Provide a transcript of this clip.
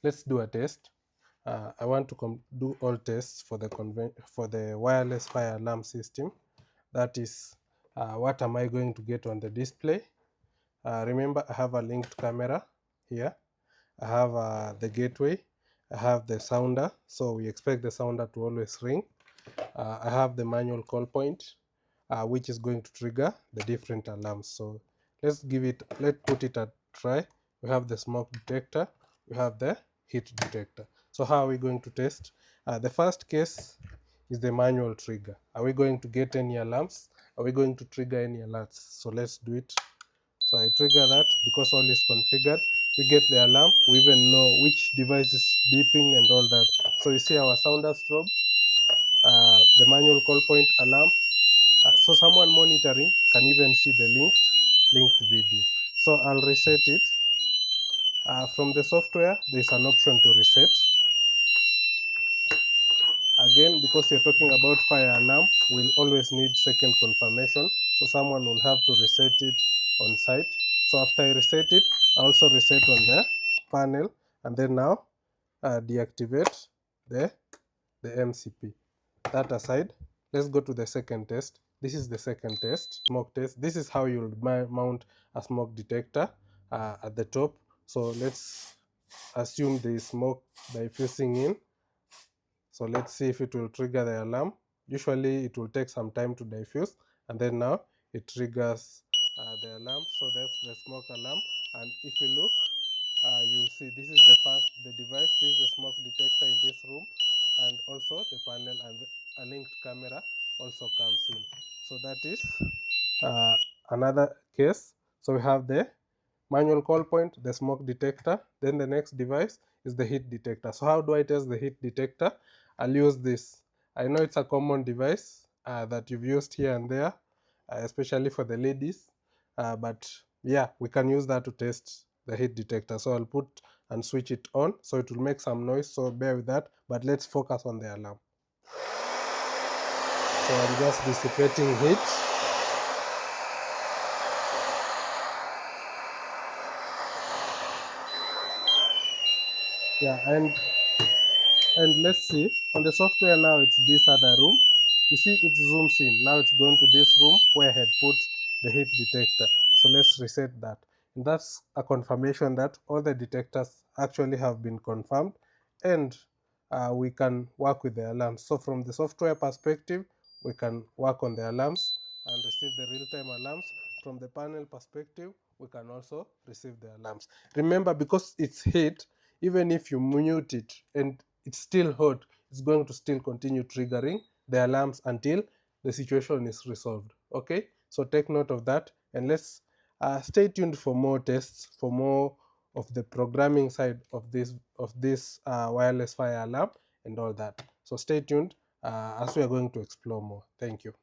let's do a test. I want to do all tests for the wireless fire alarm system. That is, what am I going to get on the display? Remember, I have a linked camera here. I have the gateway. I have the sounder, so we expect the sounder to always ring. I have the manual call point, which is going to trigger the different alarms. So let's put it a try. We have the smoke detector, we have the heat detector. So how are we going to test? The first case is the manual trigger. Are we going to get any alarms? Are we going to trigger any alerts? So let's do it. So I trigger that. Because all is configured, we get the alarm. We even know which device is beeping and all that. So you see our sounder strobe, the manual call point alarm. So someone monitoring can even see the linked video. So I'll reset it. From the software, there's an option to reset. Again, because you're talking about fire alarm, we'll always need second confirmation. So someone will have to reset it on site. So after I reset it, I also reset on the panel, and then now deactivate the MCP. That aside, let's go to the second test. This is the second test, smoke test. This is how you'll mount a smoke detector at the top. So let's assume there is smoke diffusing in. So let's see if it will trigger the alarm. Usually it will take some time to diffuse, and then now it triggers the alarm. So that's the smoke alarm. And if you look, you'll see this is the device. This is the smoke detector in this room, and also the panel and a linked camera also comes in. So that is another case. So we have the manual call point, the smoke detector. Then the next device is the heat detector. So how do I test the heat detector? I'll use this. I know it's a common device that you've used here and there, especially for the ladies. But yeah, we can use that to test the heat detector. So I'll put and switch it on. So it will make some noise. So bear with that. But let's focus on the alarm. So I'm just dissipating heat. Yeah, and let's see on the software now it's this other room. You see it zooms in. Now it's going to this room where I had put the heat detector. So let's reset that. And that's a confirmation that all the detectors actually have been confirmed, and we can work with the alarms. So from the software perspective, we can work on the alarms and receive the real-time alarms. From the panel perspective, we can also receive the alarms. Remember, because it's heat, even if you mute it and it's still hot, it's going to still continue triggering the alarms until the situation is resolved. Okay, so take note of that, and let's stay tuned for more tests, for more of the programming side of this wireless fire alarm and all that. So stay tuned as we are going to explore more. Thank you.